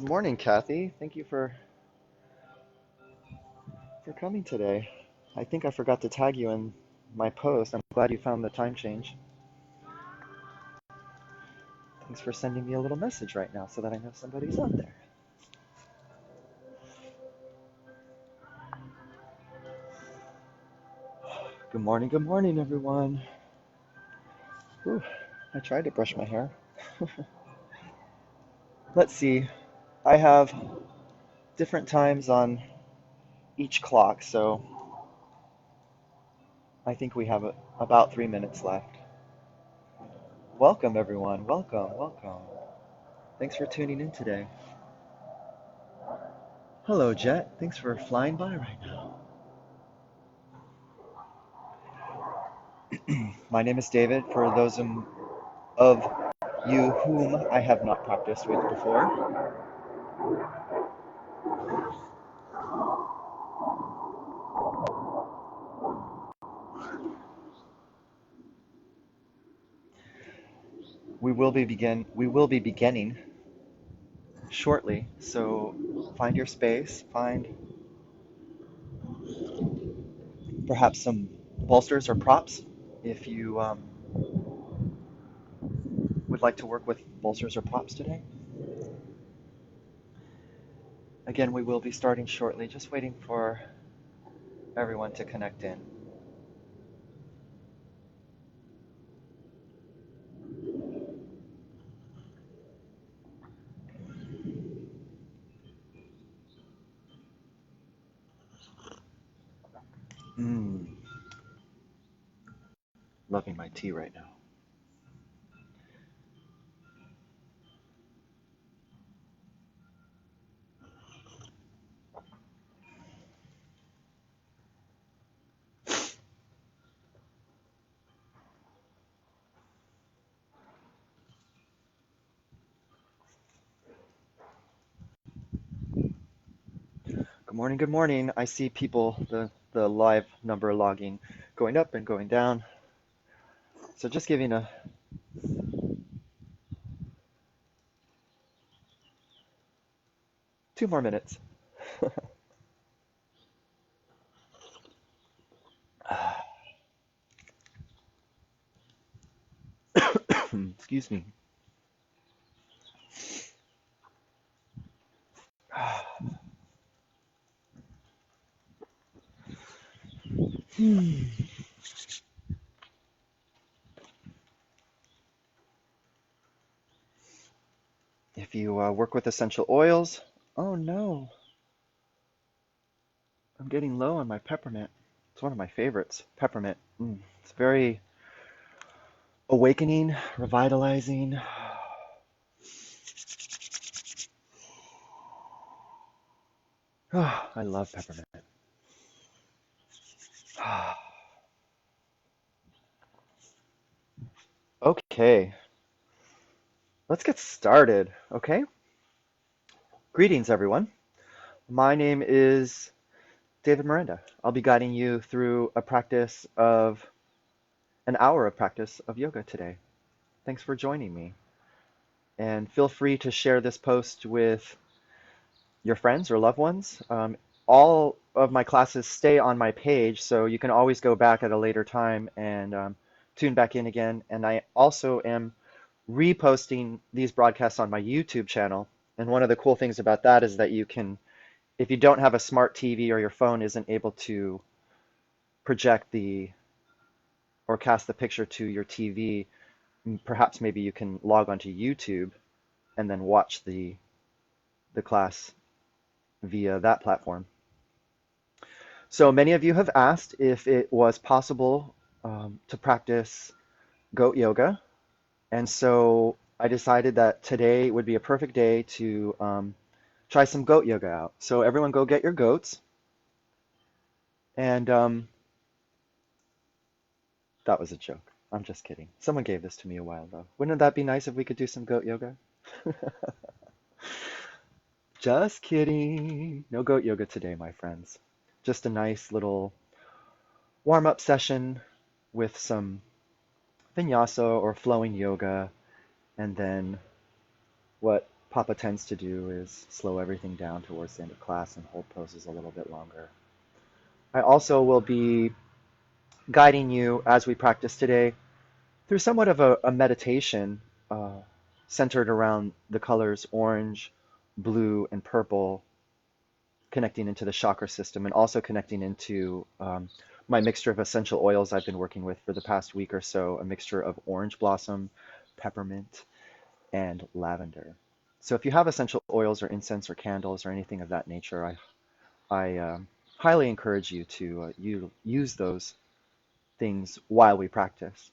Good morning, Kathy. Thank you for coming today. I think I forgot to tag you in my post. I'm glad you found the time change. Thanks for sending me a little message right now so that I know somebody's out there. good morning, everyone. Whew, I tried to brush my hair. Let's see. I have different times on each clock, so I think we have about 3 minutes left. Welcome, everyone. Welcome, welcome. Thanks for tuning in today. Hello, Jet. Thanks for flying by right now. My name is David. For those of you whom I have not practiced with before, we will be beginning shortly. So find your space, find perhaps some bolsters or props if you would like to work with bolsters or props today. Again, we will be starting shortly, just waiting for everyone to connect in. Mm, loving my tea right now. Good morning, good morning. I see people, the live number logging going up and going down. So just giving a 2 more minutes. Excuse me. If you work with essential oils, oh no, I'm getting low on my peppermint. It's one of my favorites, peppermint. It's very awakening, revitalizing. I love peppermint. Okay, let's get started, okay? Greetings, everyone. My name is David Miranda. I'll be guiding you through an hour of practice of yoga today. Thanks for joining me. And feel free to share this post with your friends or loved ones. All of my classes stay on my page, so you can always go back at a later time and tune back in again. And I also am reposting these broadcasts on my YouTube channel. And one of the cool things about that is that you can, if you don't have a smart TV or your phone isn't able to project or cast the picture to your TV, perhaps maybe you can log onto YouTube and then watch the class via that platform. So many of you have asked if it was possible to practice goat yoga. And so I decided that today would be a perfect day to try some goat yoga out. So everyone go get your goats. And that was a joke. I'm just kidding. Someone gave this to me a while ago. Wouldn't that be nice if we could do some goat yoga? Just kidding. No goat yoga today, my friends. Just a nice little warm-up session with some vinyasa or flowing yoga, and then what Papa tends to do is slow everything down towards the end of class and hold poses a little bit longer. I also will be guiding you as we practice today through somewhat of a meditation uh, centered around the colors orange, blue, and purple, connecting into the chakra system and also connecting into my mixture of essential oils I've been working with for the past week or so, a mixture of orange blossom, peppermint, and lavender. So if you have essential oils or incense or candles or anything of that nature, I highly encourage you to use those things while we practice.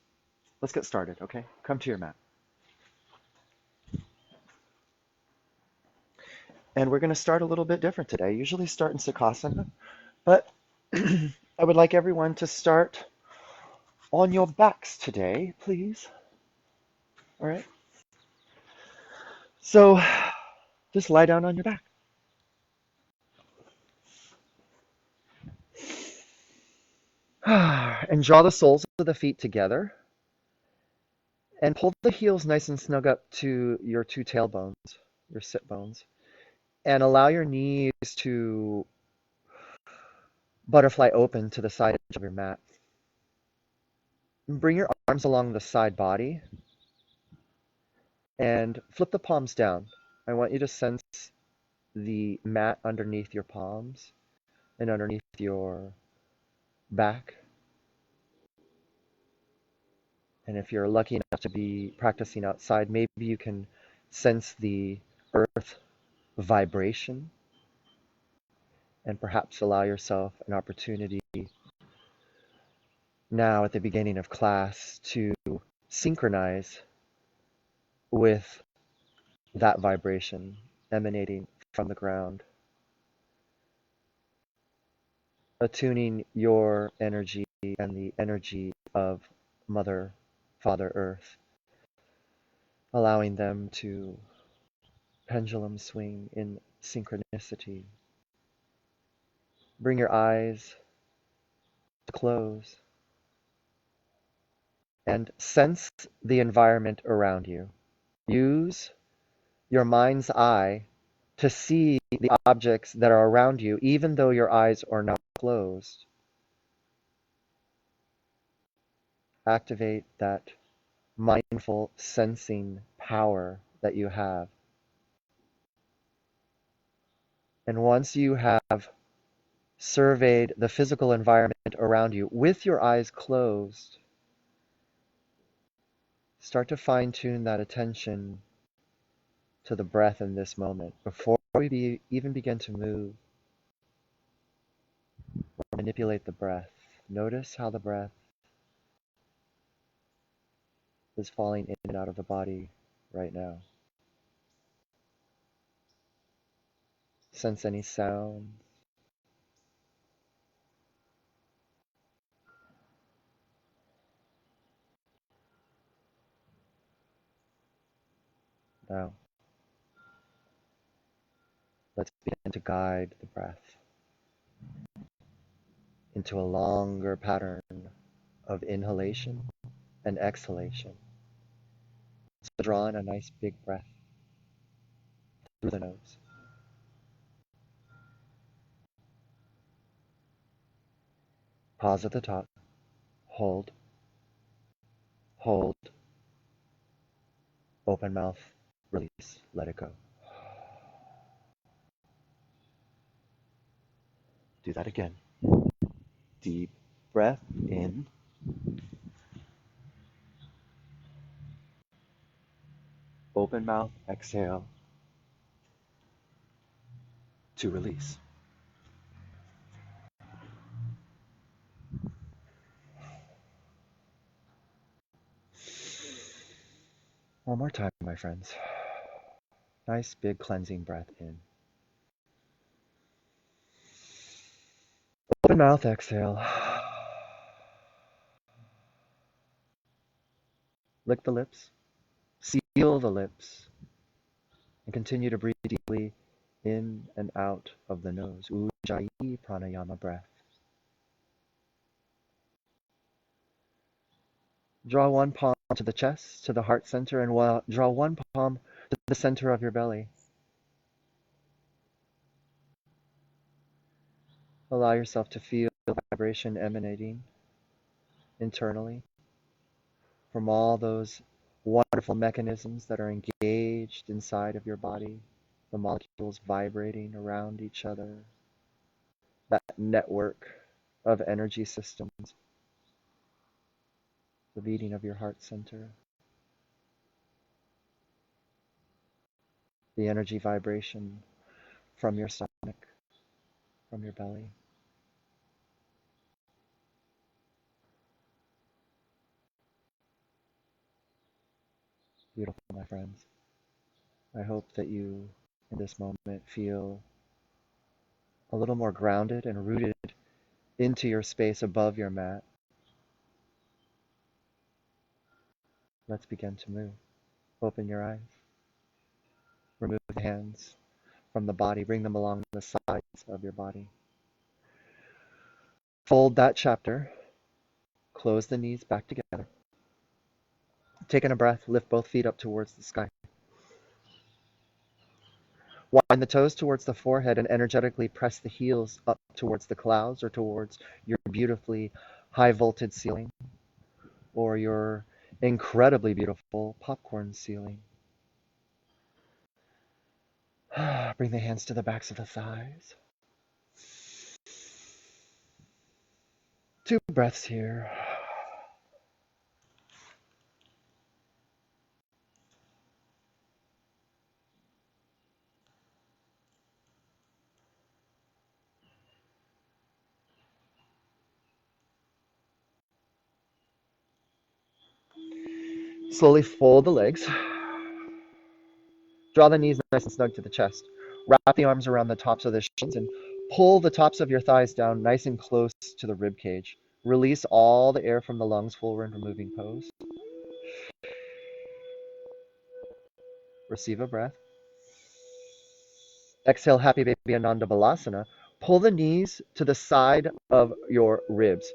Let's get started, okay? Come to your mat. And we're going to start a little bit different today. I usually start in Sukhasana, but I would like everyone to start on your backs today, please. All right. So just lie down on your back. And draw the soles of the feet together and pull the heels nice and snug up to your two tailbones, your sit bones, and allow your knees to butterfly open to the side edge of your mat. Bring your arms along the side body and flip the palms down. I want you to sense the mat underneath your palms and underneath your back. And if you're lucky enough to be practicing outside, maybe you can sense the earth vibration and perhaps allow yourself an opportunity now at the beginning of class to synchronize with that vibration emanating from the ground, attuning your energy and the energy of Mother, Father Earth, allowing them to pendulum swing in synchronicity. Bring your eyes to close and sense the environment around you. Use your mind's eye to see the objects that are around you, even though your eyes are not closed. Activate that mindful sensing power that you have. And once you have surveyed the physical environment around you with your eyes closed, start to fine-tune that attention to the breath in this moment before we even begin to move or manipulate the breath. Notice how the breath is falling in and out of the body right now. Sense any sound. Now, let's begin to guide the breath into a longer pattern of inhalation and exhalation. So draw in a nice big breath through the nose. Pause at the top. Hold. Hold. Open mouth. Release. Let it go. Do that again. Deep breath in. Open mouth. Exhale to release. One more time, my friends. Nice big cleansing breath in. Open mouth, exhale. Lick the lips. Seal the lips. And continue to breathe deeply in and out of the nose. Ujjayi pranayama breath. Draw one palm to the chest, to the heart center, and draw one palm to the center of your belly. Allow yourself to feel the vibration emanating internally from all those wonderful mechanisms that are engaged inside of your body, the molecules vibrating around each other, that network of energy systems, the beating of your heart center, the energy vibration from your stomach, from your belly. Beautiful, my friends. I hope that you, in this moment, feel a little more grounded and rooted into your space above your mat. Let's begin to move. Open your eyes. Remove the hands from the body. Bring them along the sides of your body. Fold that chapter. Close the knees back together. Taking a breath, lift both feet up towards the sky. Wind the toes towards the forehead and energetically press the heels up towards the clouds or towards your beautifully high voltage ceiling or your incredibly beautiful popcorn ceiling. Bring the hands to the backs of the thighs. 2 breaths here. Slowly fold the legs. Draw the knees nice and snug to the chest. Wrap the arms around the tops of the shins and pull the tops of your thighs down nice and close to the rib cage. Release all the air from the lungs, forward removing pose. Receive a breath. Exhale, Happy Baby Ananda Balasana. Pull the knees to the side of your ribs.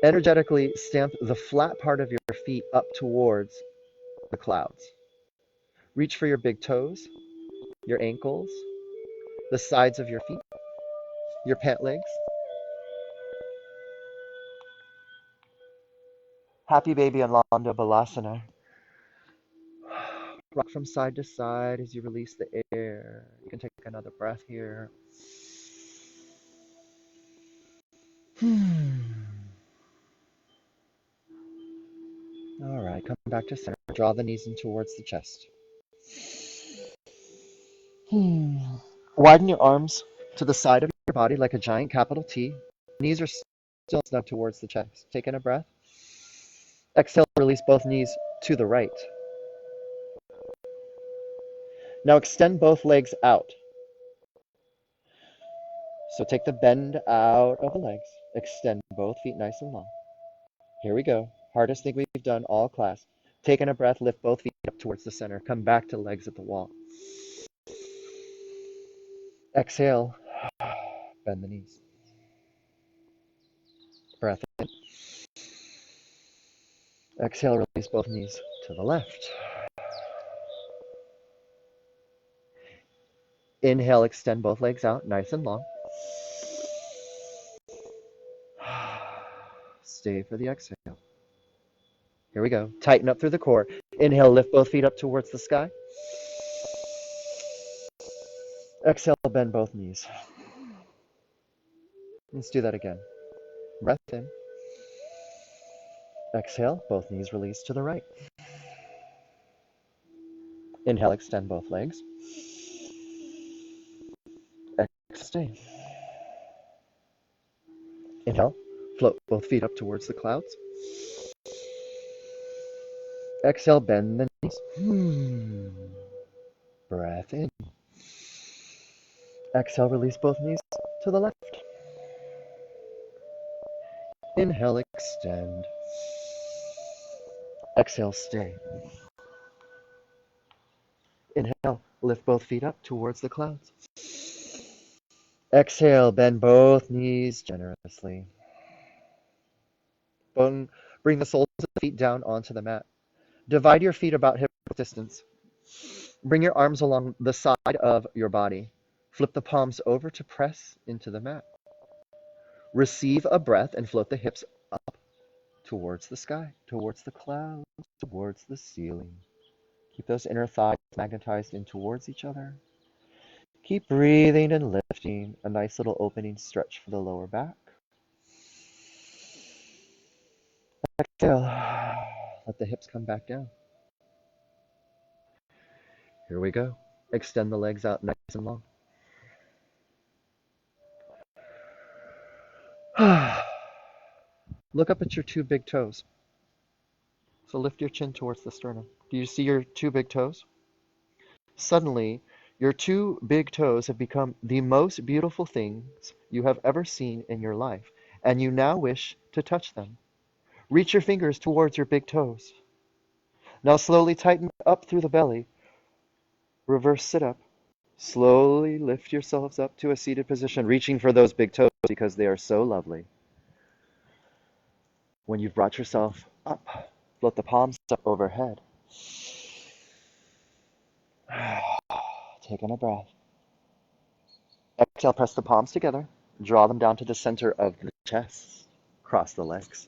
Energetically stamp the flat part of your feet up towards the clouds. Reach for your big toes, your ankles, the sides of your feet, your pant legs. Happy Baby Ananda Balasana. Rock from side to side as you release the air. You can take another breath here. All right, come back to center. Draw the knees in towards the chest. Widen your arms to the side of your body like a giant capital T. Knees are still snug towards the chest. Taking a breath. Exhale, release both knees to the right. Now extend both legs out. So take the bend out of the legs. Extend both feet nice and long. Here we go. Hardest thing we've done all class. Taking a breath, lift both feet up towards the center. Come back to legs at the wall. Exhale, bend the knees. Breath in. Exhale, release both knees to the left. Inhale, extend both legs out, nice and long. Stay for the exhale. Here we go. Tighten up through the core. Inhale, lift both feet up towards the sky. Exhale, bend both knees. Let's do that again. Breath in. Exhale, both knees release to the right. Inhale, extend both legs. Exhale, stay. Inhale, float both feet up towards the clouds. Exhale, bend the knees. Breath in. Exhale, release both knees to the left. Inhale, extend. Exhale, stay. Inhale, lift both feet up towards the clouds. Exhale, bend both knees generously. Bring the soles of the feet down onto the mat. Divide your feet about hip distance. Bring your arms along the side of your body. Flip the palms over to press into the mat. Receive a breath and float the hips up towards the sky, towards the clouds, towards the ceiling. Keep those inner thighs magnetized in towards each other. Keep breathing and lifting. A nice little opening stretch for the lower back. Exhale. Let the hips come back down. Here we go. Extend the legs out nice and long. Look up at your two big toes. So lift your chin towards the sternum. Do you see your two big toes? Suddenly, your two big toes have become the most beautiful things you have ever seen in your life, and you now wish to touch them. Reach your fingers towards your big toes. Now slowly tighten up through the belly. Reverse sit up. Slowly lift yourselves up to a seated position, reaching for those big toes because they are so lovely. When you've brought yourself up, float the palms up overhead. Taking a breath. Exhale, press the palms together. Draw them down to the center of the chest. Cross the legs.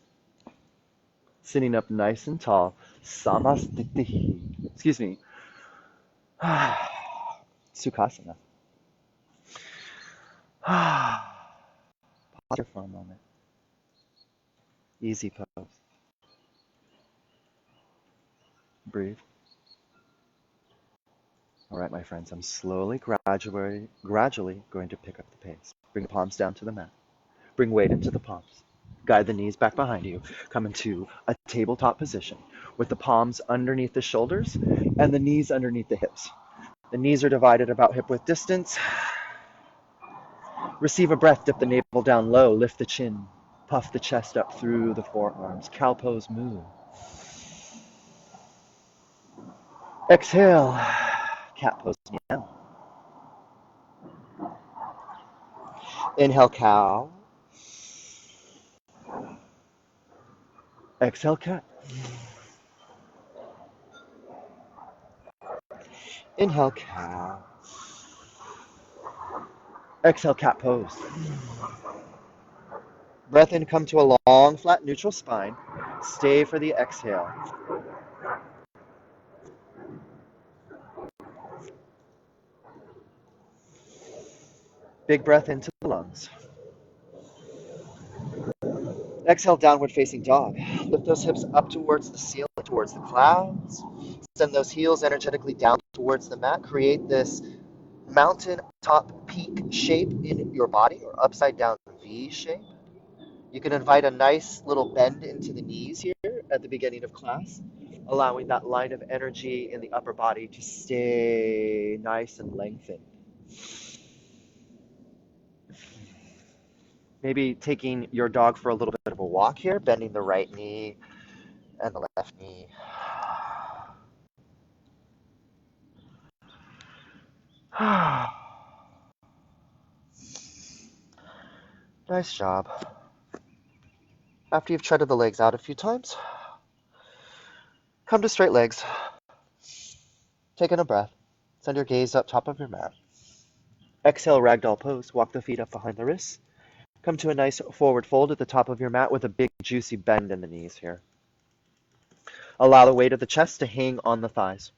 Sitting up nice and tall. Samastiti. Excuse me. Sukhasana. Pause here for a moment. Easy pose. Breathe. All right, my friends, I'm slowly, gradually going to pick up the pace. Bring the palms down to the mat. Bring weight into the palms. Guide the knees back behind you. Come into a tabletop position with the palms underneath the shoulders and the knees underneath the hips. The knees are divided about hip width distance. Receive a breath, dip the navel down low, lift the chin, puff the chest up through the forearms. Cow pose, moo. Exhale, cat pose, meow. Inhale, cow. Exhale, cat. Inhale, cow. Exhale, cat pose. Breath in, come to a long, flat, neutral spine. Stay for the exhale. Big breath into the lungs. Exhale, downward facing dog. Lift those hips up towards the ceiling, towards the clouds. Send those heels energetically down towards the mat. Create this mountain top peak shape in your body, or upside down V shape. You can invite a nice little bend into the knees here at the beginning of class, allowing that line of energy in the upper body to stay nice and lengthened. Maybe taking your dog for a little bit of a walk here, bending the right knee and the left knee. Nice job. After you've treaded the legs out a few times, come to straight legs. Taking a breath. Send your gaze up top of your mat. Exhale, ragdoll pose. Walk the feet up behind the wrists. Come to a nice forward fold at the top of your mat with a big juicy bend in the knees here. Allow the weight of the chest to hang on the thighs.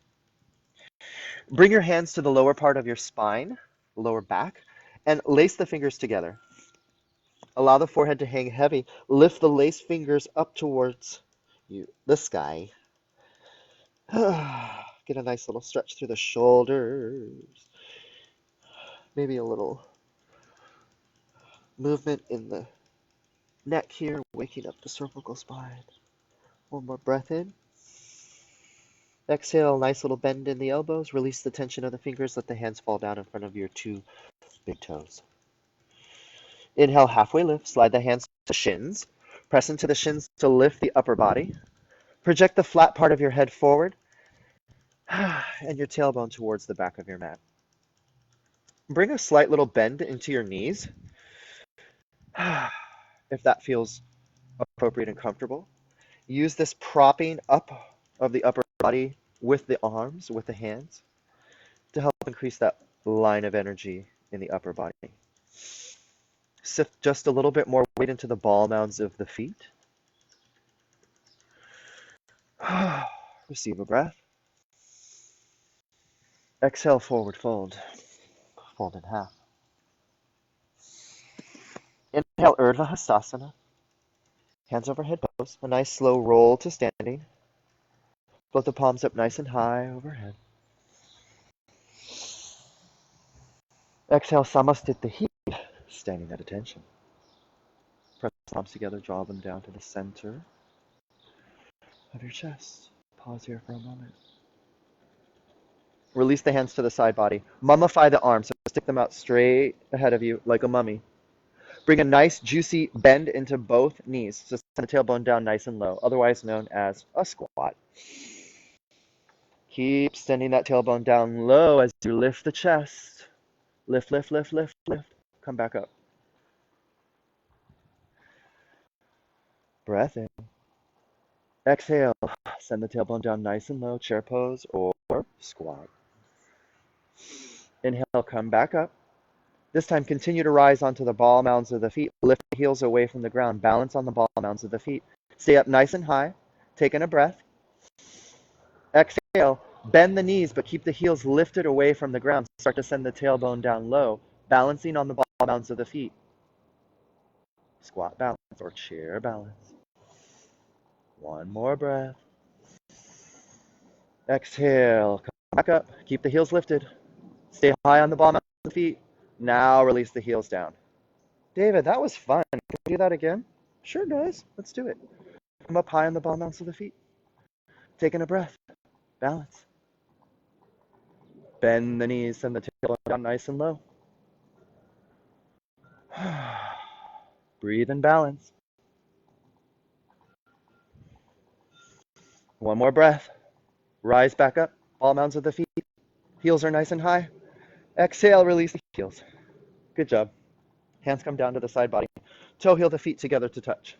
Bring your hands to the lower part of your spine, lower back, and lace the fingers together. Allow the forehead to hang heavy. Lift the lace fingers up towards the sky. Get a nice little stretch through the shoulders. Maybe a little movement in the neck here, waking up the cervical spine. One more breath in. Exhale, nice little bend in the elbows. Release the tension of the fingers. Let the hands fall down in front of your two big toes. Inhale, halfway lift. Slide the hands to shins. Press into the shins to lift the upper body. Project the flat part of your head forward and your tailbone towards the back of your mat. Bring a slight little bend into your knees if that feels appropriate and comfortable. Use this propping up of the upper body with the arms, with the hands, to help increase that line of energy in the upper body. Sift just a little bit more weight into the ball mounds of the feet. Receive a breath. Exhale, forward fold. Fold in half. Inhale, Urdhva Hastasana. Hands over head pose. A nice slow roll to standing. Both the palms up nice and high overhead. Exhale, Samastitihi. Standing at attention. Press the palms together, draw them down to the center of your chest. Pause here for a moment. Release the hands to the side body. Mummify the arms, so stick them out straight ahead of you like a mummy. Bring a nice juicy bend into both knees, so send the tailbone down nice and low, otherwise known as a squat. Keep sending that tailbone down low as you lift the chest. Lift, lift, lift, lift, lift. Come back up. Breath in. Exhale. Send the tailbone down nice and low, chair pose or squat. Inhale, come back up. This time, continue to rise onto the ball mounds of the feet. Lift the heels away from the ground. Balance on the ball mounds of the feet. Stay up nice and high. Taking a breath. Exhale. Bend the knees, but keep the heels lifted away from the ground. Start to send the tailbone down low, balancing on the ball mounds of the feet. Squat balance or chair balance. One more breath. Exhale. Come back up. Keep the heels lifted. Stay high on the ball mounds of the feet. Now release the heels down. David, that was fun. Can we do that again? Sure, guys. Let's do it. Come up high on the ball mounds of the feet. Taking a breath. Balance. Bend the knees, send the tailbone down nice and low. Breathe and balance. One more breath. Rise back up. Ball mounds of the feet. Heels are nice and high. Exhale, release the heels. Good job. Hands come down to the side body. Toe heel the feet together to touch.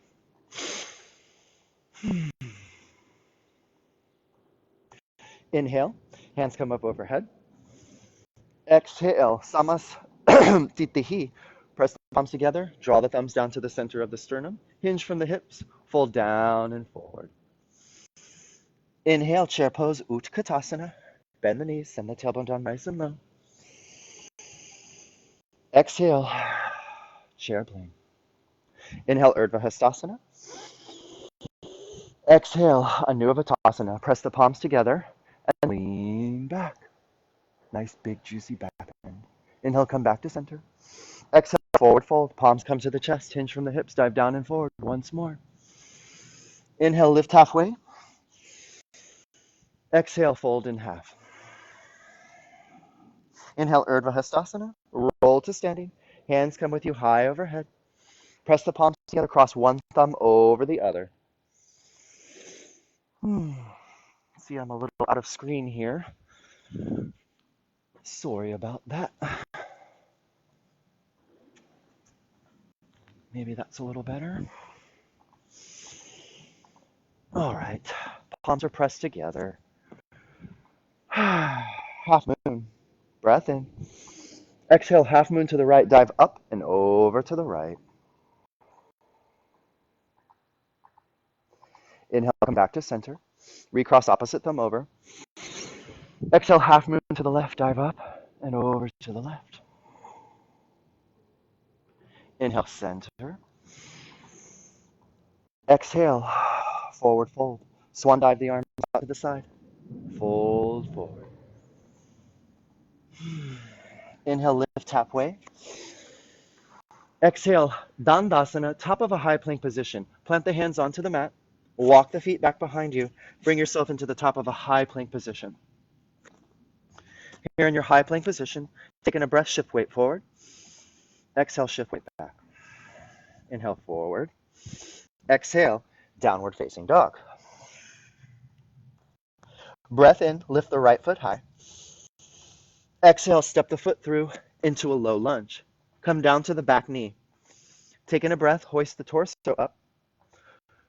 Inhale. Hands come up overhead. Exhale. Samastitihi. Press the palms together. Draw the thumbs down to the center of the sternum. Hinge from the hips. Fold down and forward. Inhale, chair pose, Utkatasana. Bend the knees, send the tailbone down nice and low. Exhale, chair plane. Inhale, Urdhva Hastasana. Exhale, Anuvatasana. Press the palms together and lean back. Nice big juicy back bend. Inhale, come back to center. Exhale, forward fold. Palms come to the chest. Hinge from the hips. Dive down and forward. Once more. Inhale, lift halfway. Exhale, fold in half. Inhale, Urdhva Hastasana. Roll to standing. Hands come with you high overhead. Press the palms together. Cross one thumb over the other. See, I'm a little out of screen here. Sorry about that. Maybe that's a little better. All right. Palms are pressed together. Half moon. Breath in. Exhale, half moon to the right. Dive up and over to the right. Inhale, come back to center. Recross opposite thumb over. Exhale, half moon to the left. Dive up and over to the left. Inhale, center. Exhale, forward fold. Swan dive the arms out to the side. Fold forward. Inhale, lift halfway. Exhale, Dandasana, top of a high plank position. Plant the hands onto the mat. Walk the feet back behind you. Bring yourself into the top of a high plank position. Here in your high plank position, taking a breath, shift weight forward. Exhale, shift weight back. Inhale, forward. Exhale, downward facing dog. Breath in, lift the right foot high. Exhale, step the foot through into a low lunge. Come down to the back knee. Taking a breath, hoist the torso up.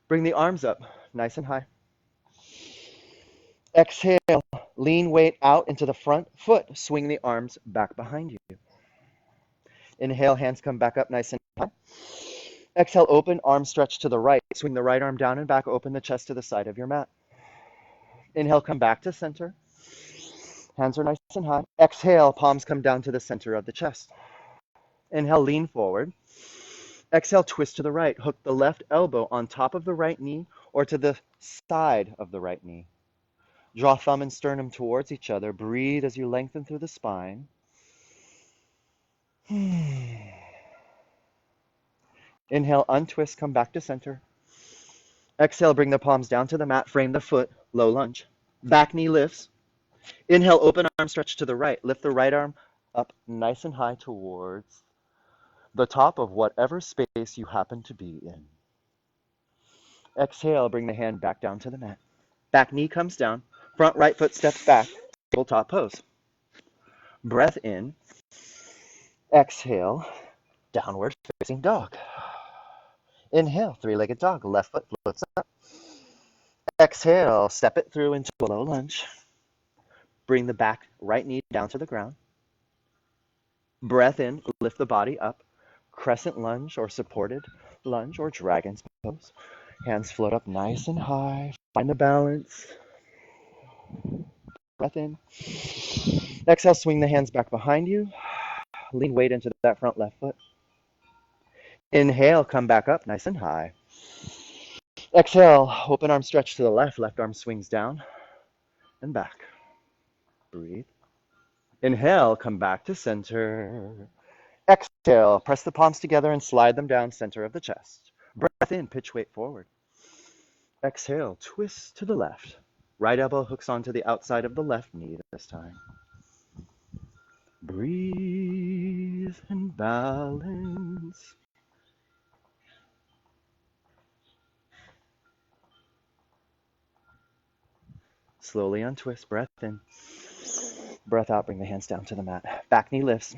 Bring the arms up, nice and high. Exhale, lean weight out into the front foot. Swing the arms back behind you. Inhale, hands come back up nice and high. Exhale, open, arm stretch to the right. Swing the right arm down and back, open the chest to the side of your mat. Inhale, come back to center. Hands are nice and high. Exhale, palms come down to the center of the chest. Inhale, lean forward. Exhale, twist to the right. Hook the left elbow on top of the right knee or to the side of the right knee. Draw thumb and sternum towards each other. Breathe as you lengthen through the spine. Inhale, untwist, come back to center. Exhale, bring the palms down to the mat, frame the foot, low lunge. Back knee lifts. Inhale, open arm stretch to the right. Lift the right arm up nice and high towards the top of whatever space you happen to be in. Exhale, bring the hand back down to the mat. Back knee comes down. Front right foot steps back. Tabletop pose. Breath in. Exhale, downward facing dog. Inhale, three-legged dog. Left foot floats up. Exhale, step it through into a low lunge. Bring the back right knee down to the ground. Breath in, lift the body up. Crescent lunge or supported lunge or dragon's pose. Hands float up nice and high. Find the balance. Breath in. Exhale, swing the hands back behind you. Lean weight into that front left foot. Inhale, come back up nice and high. Exhale, open arm stretch to the left. Left arm swings down and back. Breathe. Inhale, come back to center. Exhale, press the palms together and slide them down center of the chest. Breath in, pitch weight forward. Exhale, twist to the left. Right elbow hooks onto the outside of the left knee this time. Breathe and balance. Slowly untwist, breath in. Breath out, bring the hands down to the mat. Back knee lifts.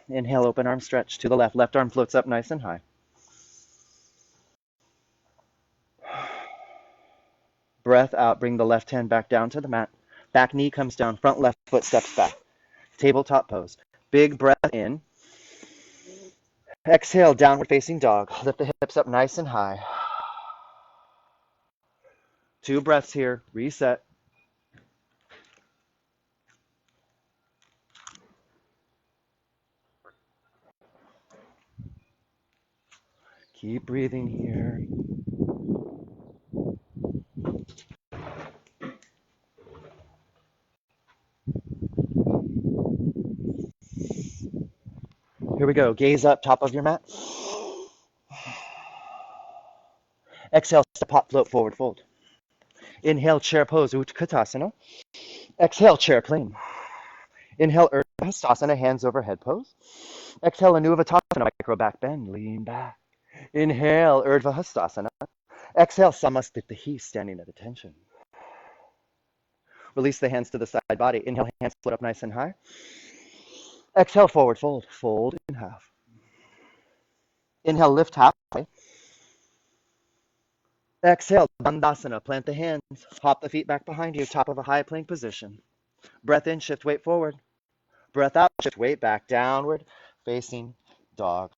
Inhale, open arm stretch to the left. Left arm floats up nice and high. Breath out, bring the left hand back down to the mat. Back knee comes down, front left foot steps back. Tabletop pose. Big breath in. Exhale, downward facing dog. Lift the hips up nice and high. 2 breaths here. Reset. Keep breathing here. Here we go. Gaze up, top of your mat. Exhale, step hop, float, forward fold. Inhale, chair pose, Utkatasana. Exhale, chair plane. Inhale, Urdhva Hastasana, hands over head pose. Exhale, Anuvatasana, micro back bend, lean back. Inhale, Urdhva Hastasana. Exhale, Samastitihi, standing at attention. Release the hands to the side body. Inhale, hands float up nice and high. Exhale, forward fold, fold in half. Inhale, lift halfway. Exhale, Dandasana, plant the hands, hop the feet back behind you, top of a high plank position. Breath in, shift weight forward. Breath out, shift weight back, downward facing dog.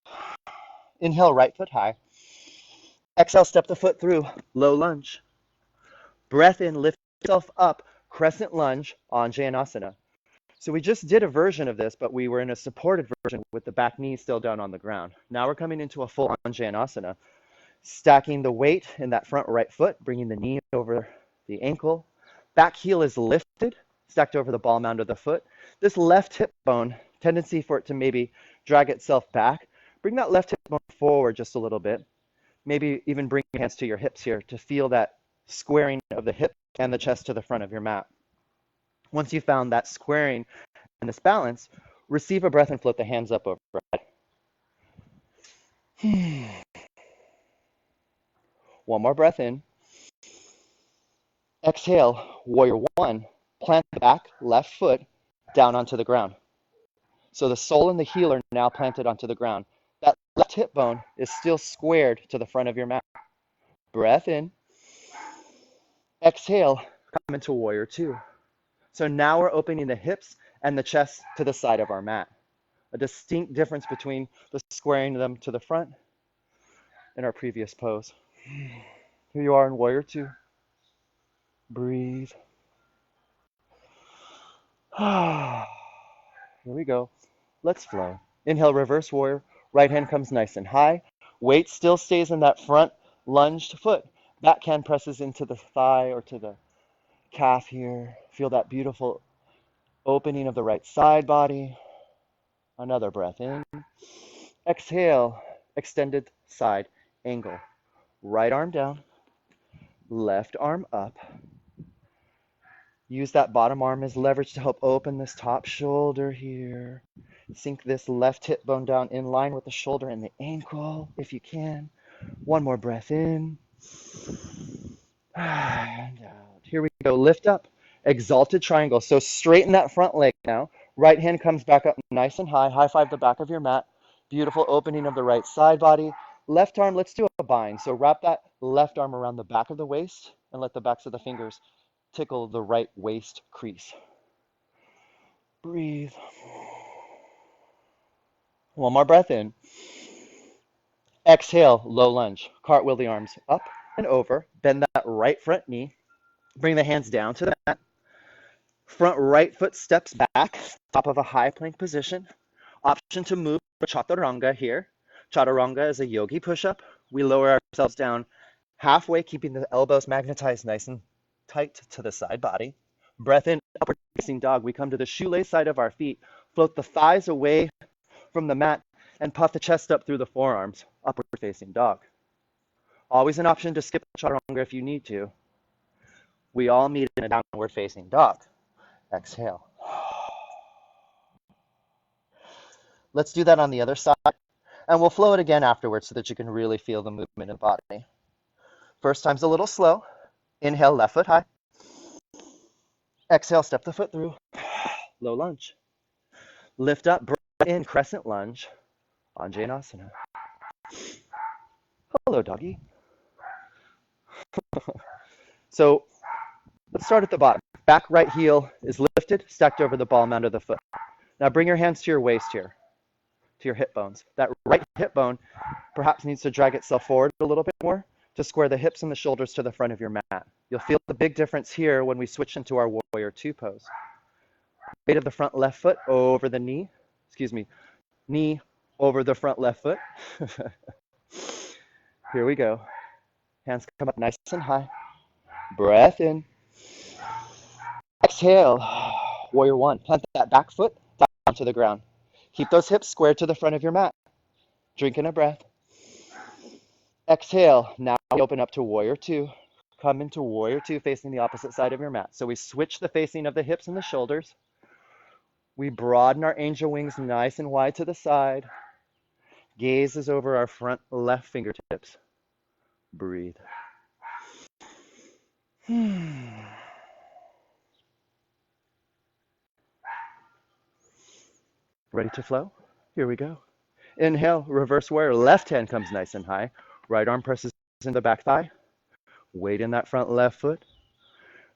Inhale, right foot high. Exhale, step the foot through, low lunge. Breath in, lift yourself up, crescent lunge, Anjaneyasana. So we just did a version of this, but we were in a supported version with the back knee still down on the ground. Now we're coming into a full Anjaneyasana, stacking the weight in that front right foot, bringing the knee over the ankle. Back heel is lifted, stacked over the ball mound of the foot. This left hip bone, tendency for it to maybe drag itself back. Bring that left hip bone forward just a little bit. Maybe even bring your hands to your hips here to feel that squaring of the hip and the chest to the front of your mat. Once you found that squaring and this balance, receive a breath and float the hands up overhead. One more breath in. Exhale, warrior one. Plant the back left foot down onto the ground. So the sole and the heel are now planted onto the ground. That left hip bone is still squared to the front of your mat. Breath in. Exhale, come into warrior two. So now we're opening the hips and the chest to the side of our mat. A distinct difference between the squaring them to the front in our previous pose. Here you are in warrior two. Breathe. Here we go. Let's flow. Inhale, reverse warrior. Right hand comes nice and high. Weight still stays in that front lunged foot. Back hand presses into the thigh or to the calf here. Feel that beautiful opening of the right side body. Another breath in. Exhale, extended side angle. Right arm down, left arm up. Use that bottom arm as leverage to help open this top shoulder here. Sink this left hip bone down in line with the shoulder and the ankle if you can. One more breath in. And out. Here we go. Lift up. Exalted triangle. So straighten that front leg now. Right hand comes back up nice and high. High five the back of your mat. Beautiful opening of the right side body. Left arm, let's do a bind. So wrap that left arm around the back of the waist and let the backs of the fingers tickle the right waist crease. Breathe. One more breath in. Exhale, low lunge. Cartwheel the arms up and over. Bend that right front knee. Bring the hands down to the mat. Front right foot steps back, top of a high plank position. Option to move for chaturanga here. Chaturanga is a yogi push-up. We lower ourselves down halfway, keeping the elbows magnetized nice and tight to the side body. Breath in, upward facing dog. We come to the shoelace side of our feet. Float the thighs away from the mat and puff the chest up through the forearms. Upward facing dog. Always an option to skip chaturanga if you need to. We all meet in a downward facing dog. Exhale. Let's do that on the other side. And we'll flow it again afterwards so that you can really feel the movement in the body. First time's a little slow. Inhale, left foot high. Exhale, step the foot through. Low lunge. Lift up, breath in, crescent lunge. Anjaneyasana. Hello, doggy. So let's start at the bottom. Back right heel is lifted, stacked over the ball mound of the foot. Now bring your hands to your waist here, to your hip bones. That right hip bone perhaps needs to drag itself forward a little bit more to square the hips and the shoulders to the front of your mat. You'll feel the big difference here when we switch into our warrior two pose. Weight of the front left foot over the knee, knee over the front left foot. Here we go. Hands come up nice and high. Breath in. Exhale. Warrior one. Plant that back foot down to the ground. Keep those hips squared to the front of your mat. Drink in a breath. Exhale. Now we open up to warrior two. Come into warrior two facing the opposite side of your mat. So we switch the facing of the hips and the shoulders. We broaden our angel wings nice and wide to the side. Gaze is over our front left fingertips. Breathe. Ready to flow? Here we go. Inhale, reverse warrior. Left hand comes nice and high. Right arm presses into the back thigh. Weight in that front left foot.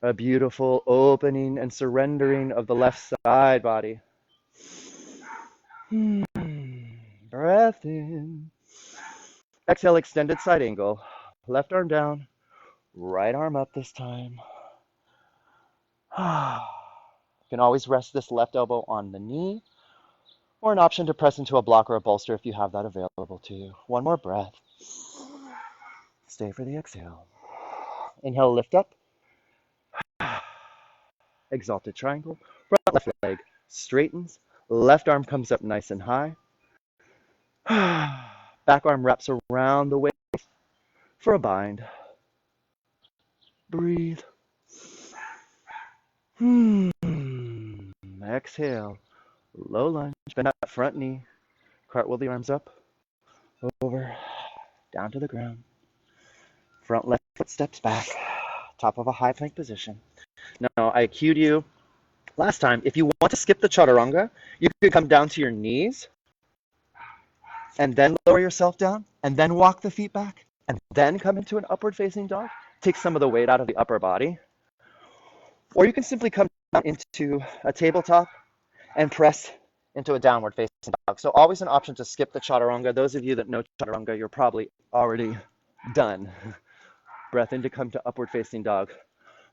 A beautiful opening and surrendering of the left side body. Breath in. Exhale, extended side angle. Left arm down. Right arm up this time. You can always rest this left elbow on the knee, or an option to press into a block or a bolster if you have that available to you. One more breath. Stay for the exhale. Inhale, lift up. Exalted triangle. Front left leg straightens. Left arm comes up nice and high. Back arm wraps around the waist for a bind. Breathe. Exhale. Low lunge. Bend that front knee. Cartwheel the arms up. Over. Down to the ground. Front left foot steps back. Top of a high plank position. Now, I cued you last time. If you want to skip the chaturanga, you could come down to your knees and then lower yourself down and then walk the feet back and then come into an upward facing dog. Take some of the weight out of the upper body. Or you can simply come down into a tabletop and press into a downward facing dog. So always an option to skip the chaturanga. Those of you that know chaturanga, you're probably already done. Breath in to come to upward facing dog.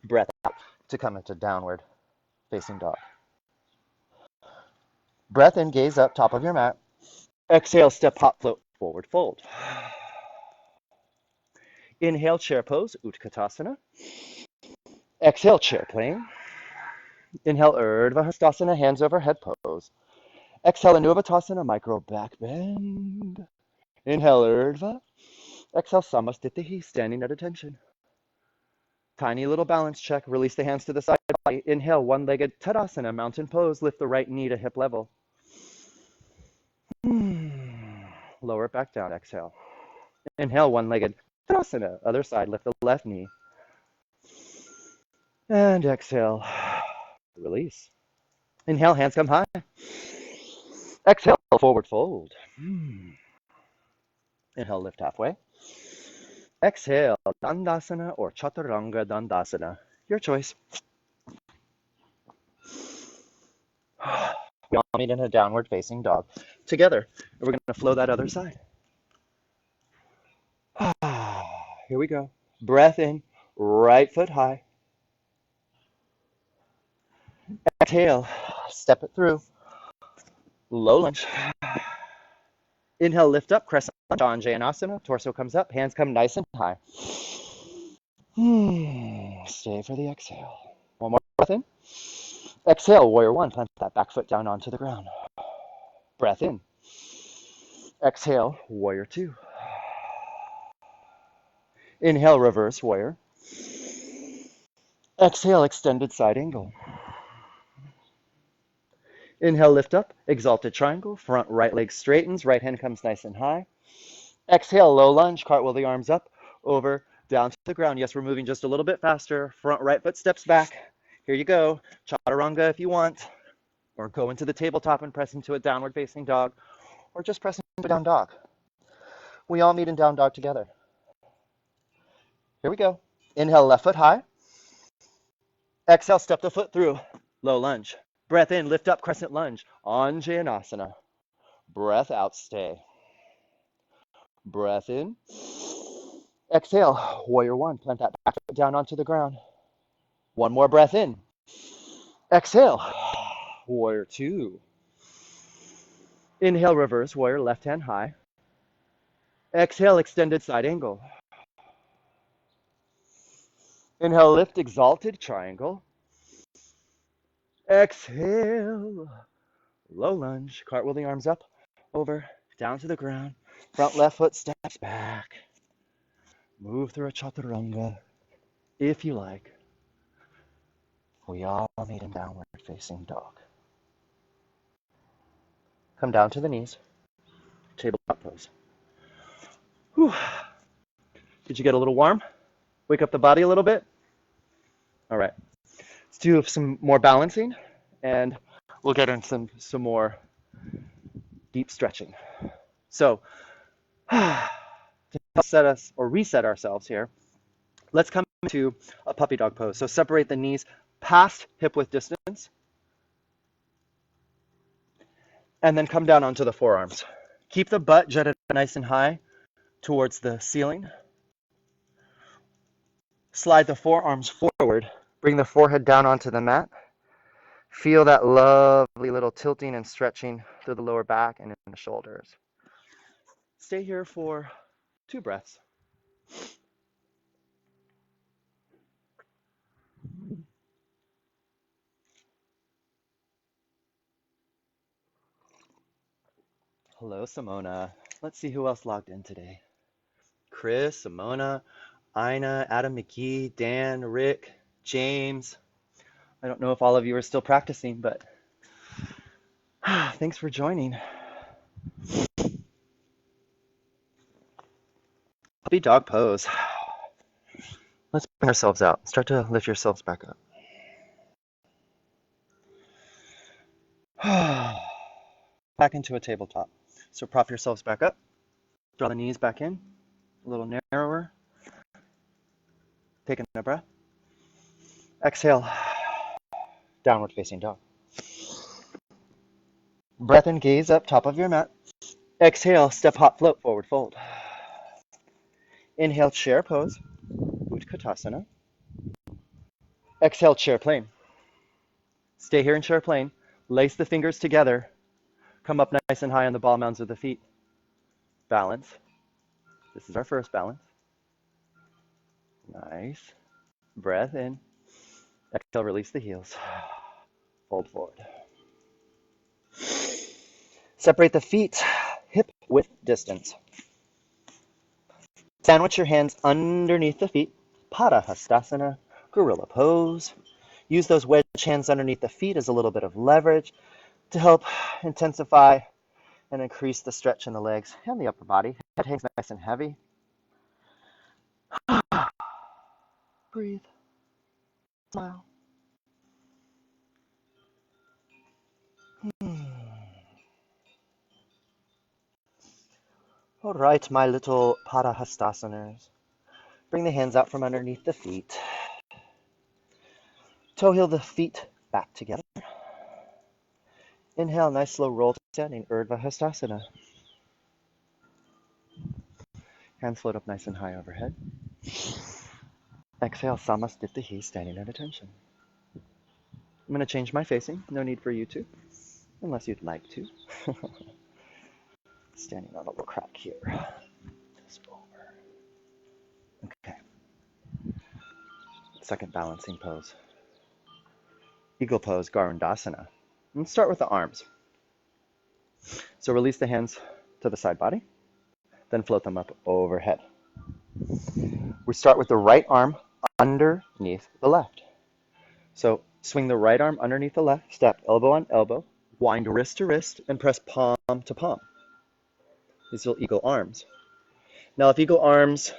Breath out to come into downward facing dog. Breath in, gaze up, top of your mat. Exhale, step, hop, float, forward fold. Inhale, chair pose, Utkatasana. Exhale, chair plane. Inhale, Urdhva Hastasana, hands over head pose. Exhale, Anubhatasana, micro back bend. Inhale, Urdhva. Exhale, Samastitihi, standing at attention. Tiny little balance check. Release the hands to the side body. Inhale, one-legged Tadasana, mountain pose. Lift the right knee to hip level. Lower it back down. Exhale. Inhale, one-legged Tadasana. Other side, lift the left knee. And exhale. Release. Inhale, hands come high. Exhale, forward fold. Inhale, lift halfway. Exhale, Dandasana or Chaturanga Dandasana. Your choice. We all meet in a downward facing dog together. And we're going to flow that other side. Here we go. Breath in, right foot high. Exhale, step it through. Low lunge. Inhale, lift up, crescent lunge, Anjaneyasana. Torso comes up, hands come nice and high. Stay for the exhale. One more breath in. Exhale, warrior one. Plant that back foot down onto the ground. Breath in. Exhale, warrior two. Inhale, reverse warrior. Exhale, extended side angle. Inhale, lift up, exalted triangle. Front right leg straightens, right hand comes nice and high. Exhale, low lunge, cartwheel the arms up, over, down to the ground. Yes, we're moving just a little bit faster. Front right foot steps back. Here you go. Chaturanga if you want. Or go into the tabletop and press into a downward facing dog. Or just press into a down dog. We all meet in down dog together. Here we go. Inhale, left foot high. Exhale, step the foot through. Low lunge. Breath in, lift up, crescent lunge. Anjaneyasana. Breath out, stay. Breath in. Exhale, warrior one. Plant that back foot down onto the ground. One more breath in. Exhale, warrior two. Inhale, reverse warrior, left hand high. Exhale, extended side angle. Inhale, lift, exalted triangle. Exhale, low lunge. Cartwheel the arms up, over, down to the ground. Front left foot steps back. Move through a chaturanga, if you like. We all meet in downward facing dog. Come down to the knees. Tabletop pose. Whew. Did you get a little warm? Wake up the body a little bit? All right. Let's do some more balancing, and we'll get in some more deep stretching. So, to set us or reset ourselves here, let's come to a puppy dog pose. So separate the knees past hip width distance, and then come down onto the forearms. Keep the butt jutted nice and high towards the ceiling. Slide the forearms forward. Bring the forehead down onto the mat. Feel that lovely little tilting and stretching through the lower back and in the shoulders. Stay here for 2 breaths. Hello, Simona. Let's see who else logged in today. Chris, Simona, Ina, Adam McGee, Dan, Rick, James. I don't know if all of you are still practicing, but thanks for joining. Puppy dog pose. Let's bring ourselves out. Start to lift yourselves back up. Back into a tabletop. So prop yourselves back up. Draw the knees back in. A little narrower. Taking a breath. Exhale. downward facing dog. Breath in, gaze up, top of your mat. Exhale, step, hop, float, forward fold. Inhale, chair pose, Utkatasana. Exhale, chair plane. Stay here in chair plane. Lace the fingers together. Come up nice and high on the ball mounds of the feet. Balance. This is our first balance. Nice. Breath in. Exhale, release the heels. Fold forward. Separate the feet, hip width distance. Sandwich your hands underneath the feet. Padahastasana, gorilla pose. Use those wedge hands underneath the feet as a little bit of leverage to help intensify and increase the stretch in the legs and the upper body. Head hangs nice and heavy. Breathe. Smile. All right, my little Padahastasanas. Bring the hands out from underneath the feet. Toe heel the feet back together. Inhale, nice slow roll to standing, Urdhva Hastasana. Hands float up nice and high overhead. Exhale, Samasthiti, standing at attention. I'm going to change my facing. No need for you to, unless you'd like to. Standing on a little crack here. Just over. Okay. Second balancing pose. Eagle pose, Garudasana. Let's start with the arms. So release the hands to the side body, then float them up overhead. We start with the right arm underneath the left. So swing the right arm underneath the left, step elbow on elbow, wind wrist to wrist, and press palm to palm. These are eagle arms. Now, if eagle arms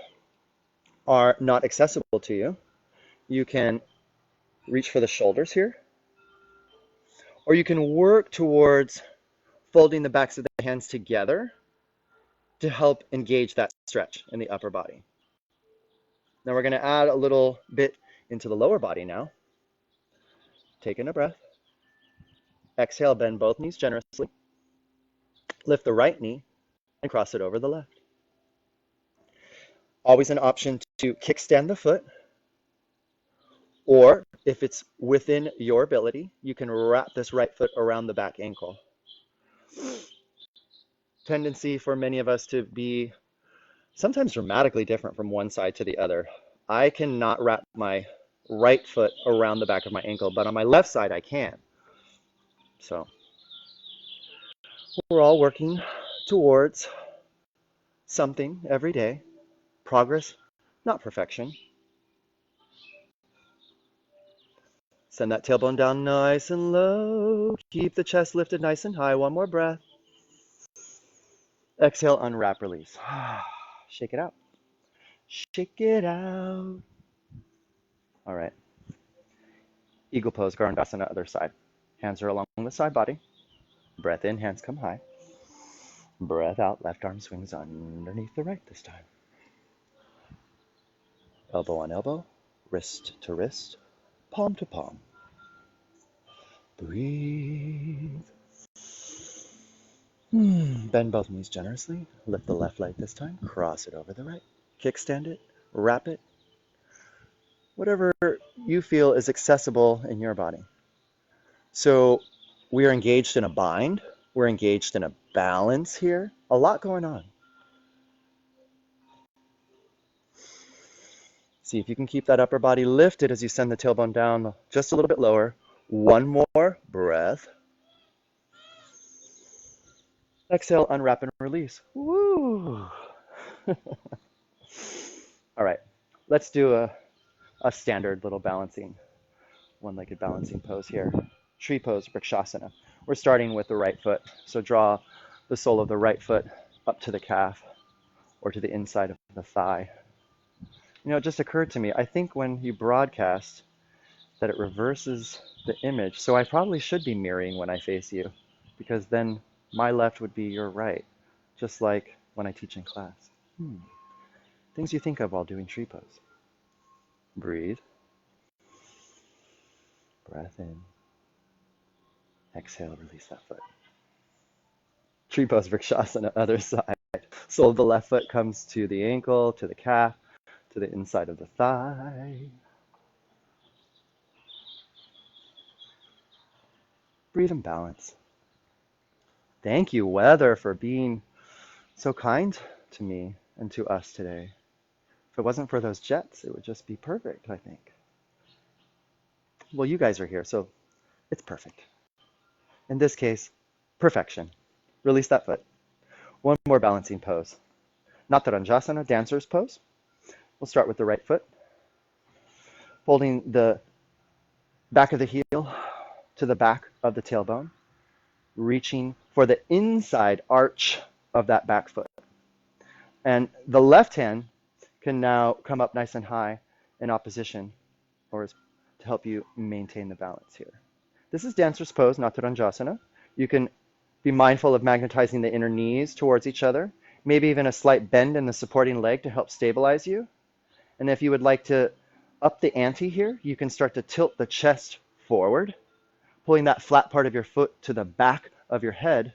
are not accessible to you, you can reach for the shoulders here, or you can work towards folding the backs of the hands together to help engage that stretch in the upper body. Now we're going to add a little bit into the lower body now. Taking a breath. Exhale, bend both knees generously. Lift the right knee and cross it over the left. Always an option to kickstand the foot, or if it's within your ability, you can wrap this right foot around the back ankle. Tendency for many of us to be sometimes dramatically different from one side to the other. I cannot wrap my right foot around the back of my ankle, but on my left side I can. So we're all working towards something every day. Progress, not perfection. Send that tailbone down nice and low. Keep the chest lifted nice and high. One more breath. Exhale, unwrap, release. Shake it out. Shake it out. All right. Eagle pose, Garudasana, other side. Hands are along the side body. Breath in, hands come high. Breath out, left arm swings underneath the right this time. Elbow on elbow, wrist to wrist, palm to palm. Breathe. Bend both knees generously. Lift the left leg this time. Cross it over the right. Kickstand it. Wrap it. Whatever you feel is accessible in your body. So we are engaged in a bind. We're engaged in a balance here. A lot going on. See if you can keep that upper body lifted as you send the tailbone down just a little bit lower. One more breath. Exhale, unwrap and release. Woo! All right, let's do a standard little balancing, one-legged balancing pose here. Tree pose, Vrikshasana. We're starting with the right foot. So draw the sole of the right foot up to the calf or to the inside of the thigh. You know, it just occurred to me, I think when you broadcast that it reverses the image, so I probably should be mirroring when I face you, because then my left would be your right, just like when I teach in class. Things you think of while doing tree pose. Breathe. Breath in. Exhale, release that foot. Tree pose, Vrikshasana, other side. Sole of the left foot comes to the ankle, to the calf, to the inside of the thigh. Breathe and balance. Thank you, weather, for being so kind to me and to us today. If it wasn't for those jets, it would just be perfect, I think. Well, you guys are here, so it's perfect. In this case, perfection. Release that foot. One more balancing pose. Natarajanasana, dancer's pose. We'll start with the right foot, holding the back of the heel to the back of the tailbone, reaching for the inside arch of that back foot. And the left hand can now come up nice and high in opposition, or to help you maintain the balance here. This is dancer's pose, Natarajanasana. You can be mindful of magnetizing the inner knees towards each other, maybe even a slight bend in the supporting leg to help stabilize you. And if you would like to up the ante here, you can start to tilt the chest forward, pulling that flat part of your foot to the back of your head,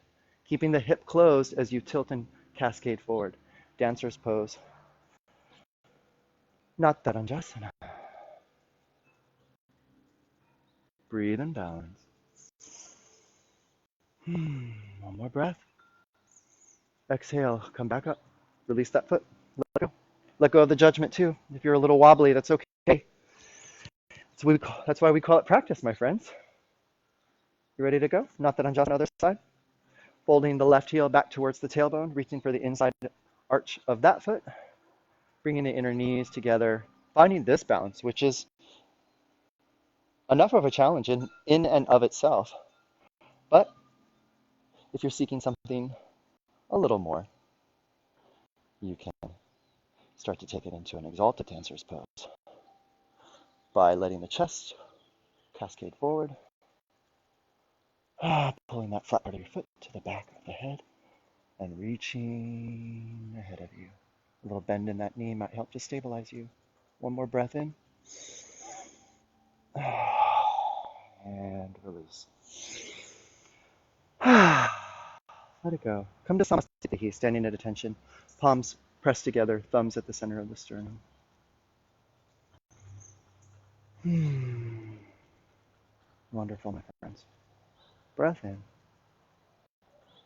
keeping the hip closed as you tilt and cascade forward. Dancer's pose, Natarajanasana. Breathe and balance. One more breath. Exhale, come back up. Release that foot. Let go. Let go of the judgment too. If you're a little wobbly, that's okay. That's why we call it practice, my friends. You ready to go? Natarajanasana, other side. Folding the left heel back towards the tailbone, reaching for the inside arch of that foot. Bringing the inner knees together. Finding this balance, which is enough of a challenge in and of itself. But if you're seeking something a little more, you can start to take it into an exalted dancer's pose by letting the chest cascade forward, pulling that flat part of your foot to the back of the head and reaching ahead of you. A little bend in that knee might help to stabilize you. One more breath in and release. Let it go. Come to Samasthiti, standing at attention. Palms pressed together, thumbs at the center of the sternum. Wonderful, my friends. Breath in.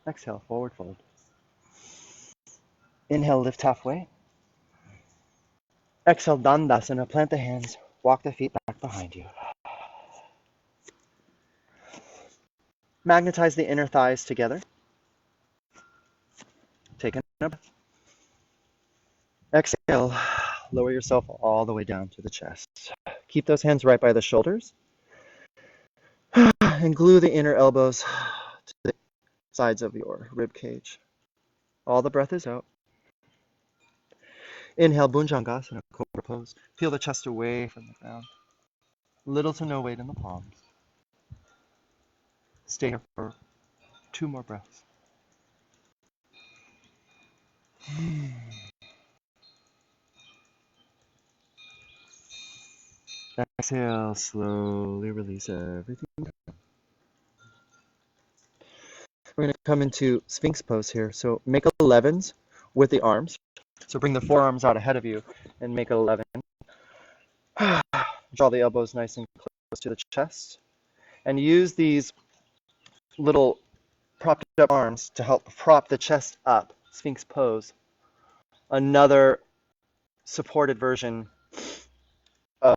Exhale, forward fold. Inhale, lift halfway. Exhale, Dandasana, plant the hands, walk the feet back behind you. Magnetize the inner thighs together. Take a breath. Exhale, lower yourself all the way down to the chest. Keep those hands right by the shoulders. And glue the inner elbows to the sides of your rib cage. All the breath is out. Inhale, Bhujangasana, Cobra Pose. Peel the chest away from the ground. Little to no weight in the palms. Stay here for 2 more breaths. Exhale, slowly release everything. We're going to come into Sphinx pose here. So make 11s with the arms. So bring the forearms out ahead of you and make 11. Draw the elbows nice and close to the chest. And use these little propped up arms to help prop the chest up. Sphinx pose. Another supported version of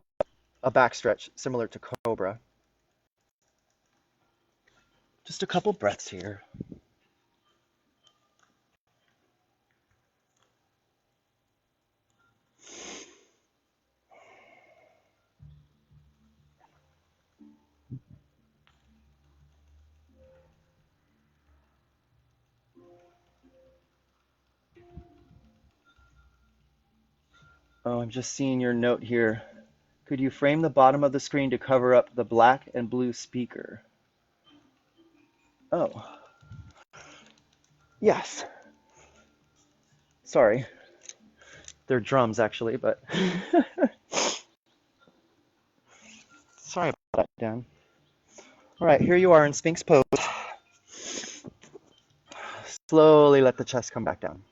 a back stretch similar to Cobra. Just a couple breaths here. Oh, I'm just seeing your note here. Could you frame the bottom of the screen to cover up the black and blue speaker? Oh. Yes. Sorry. They're drums, actually, but... Sorry about that, Dan. All right, here you are in Sphinx pose. Slowly let the chest come back down.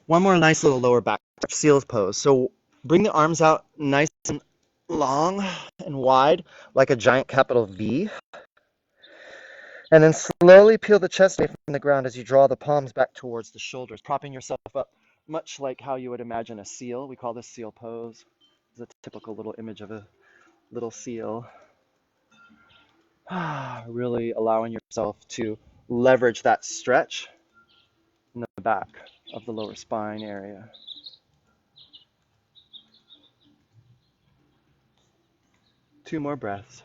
One more nice little lower back seal pose. So bring the arms out nice and long and wide, like a giant capital V. And then slowly peel the chest away from the ground as you draw the palms back towards the shoulders, propping yourself up, much like how you would imagine a seal. We call this seal pose. It's a typical little image of a little seal. Really allowing yourself to leverage that stretch in the back of the lower spine area. Two more breaths.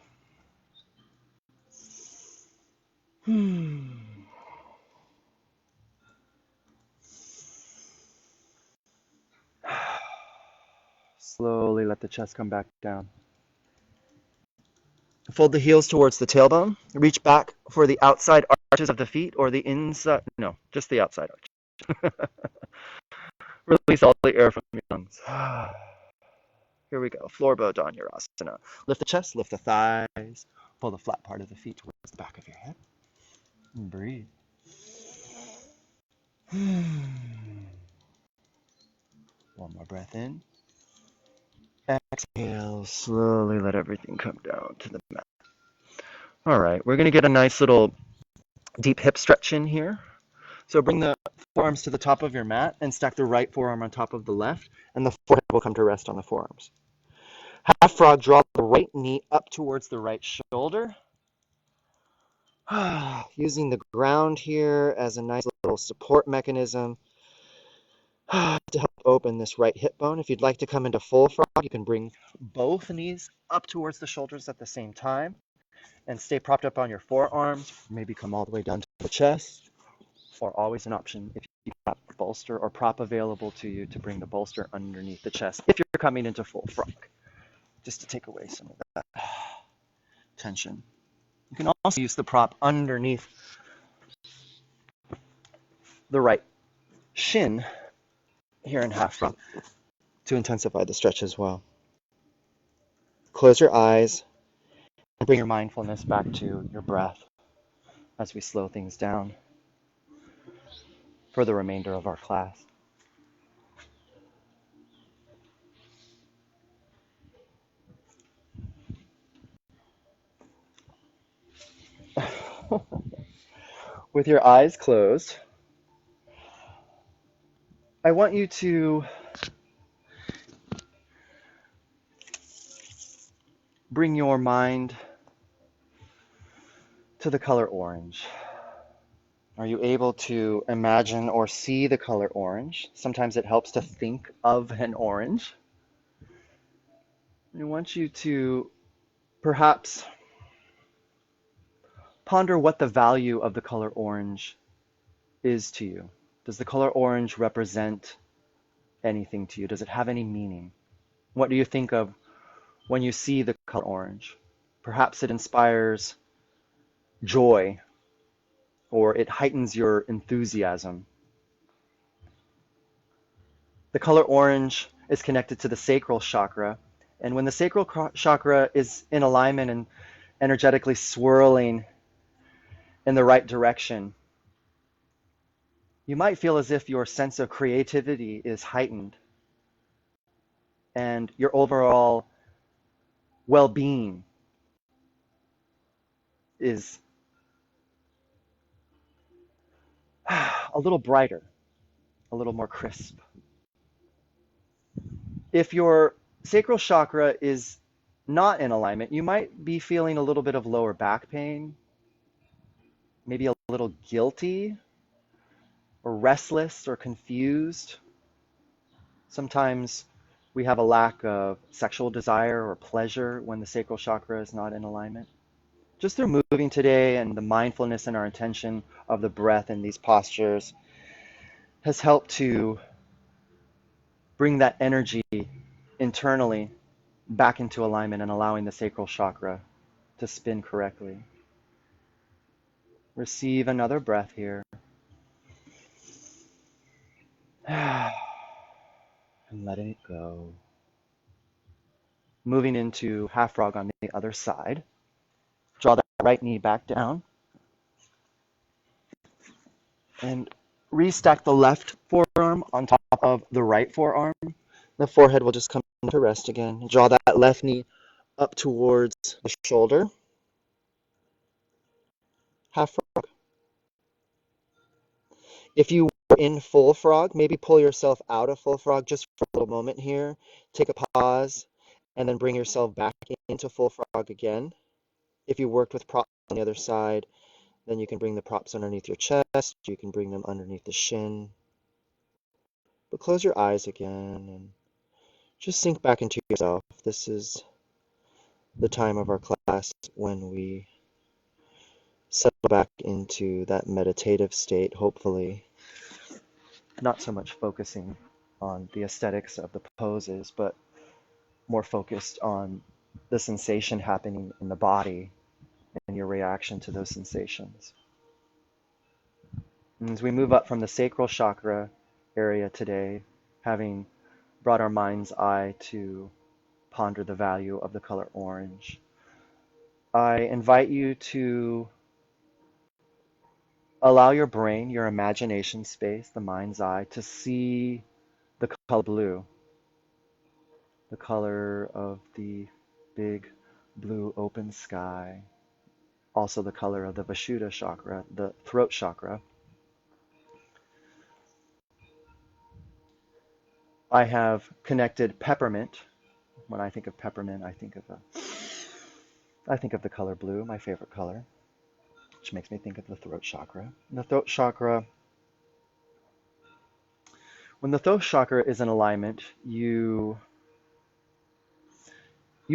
Slowly let the chest come back down. Fold the heels towards the tailbone. Reach back for the outside arches of the feet or the inside, no, just the outside arch. Release all the air from your lungs. Here we go. Floor bow Dhanurasana. Lift the chest, lift the thighs. Pull the flat part of the feet towards the back of your head. And breathe. One more breath in. Exhale, slowly let everything come down to the mat. All right, we're going to get a nice little deep hip stretch in here. So bring the forearms to the top of your mat and stack the right forearm on top of the left, and the forehead will come to rest on the forearms. Half frog, draw the right knee up towards the right shoulder. Using the ground here as a nice little support mechanism to help open this right hip bone. If you'd like to come into full frog, you can bring both knees up towards the shoulders at the same time and stay propped up on your forearms. Maybe come all the way down to the chest, or always an option if you have a bolster or prop available to you to bring the bolster underneath the chest if you're coming into full frog, just to take away some of that tension. You can also use the prop underneath the right shin here in half frog to intensify the stretch as well. Close your eyes and bring your mindfulness back to your breath as we slow things down for the remainder of our class. With your eyes closed, I want you to bring your mind to the color orange. Are you able to imagine or see the color orange? Sometimes it helps to think of an orange. I want you to perhaps ponder what the value of the color orange is to you. Does the color orange represent anything to you? Does it have any meaning? What do you think of when you see the color orange? Perhaps it inspires joy, or it heightens your enthusiasm. The color orange is connected to the sacral chakra, and when the sacral chakra is in alignment and energetically swirling in the right direction, you might feel as if your sense of creativity is heightened and your overall well-being is a little brighter, a little more crisp. If your sacral chakra is not in alignment, you might be feeling a little bit of lower back pain, maybe a little guilty or restless or confused. Sometimes we have a lack of sexual desire or pleasure when the sacral chakra is not in alignment. Just through moving today and the mindfulness and our intention of the breath in these postures has helped to bring that energy internally back into alignment and allowing the sacral chakra to spin correctly. Receive another breath here. And letting it go. Moving into half frog on the other side. Draw right knee back down and restack the left forearm on top of the right forearm. The forehead will just come to rest again. Draw that left knee up towards the shoulder. Half frog. If you were in full frog, maybe pull yourself out of full frog just for a little moment here. Take a pause and then bring yourself back into full frog again. If you worked with props on the other side, then you can bring the props underneath your chest. You can bring them underneath the shin. But close your eyes again and just sink back into yourself. This is the time of our class when we settle back into that meditative state, hopefully. Not so much focusing on the aesthetics of the poses, but more focused on the sensation happening in the body and your reaction to those sensations. And as we move up from the sacral chakra area today, having brought our mind's eye to ponder the value of the color orange, I invite you to allow your brain, your imagination space, the mind's eye, to see the color blue, the color of the big blue open sky, also the color of the Vishuddha chakra, the throat chakra. I have connected peppermint. When I think of peppermint, I think of the color blue, my favorite color, which makes me think of the throat chakra. And the throat chakra, when the throat chakra is in alignment, you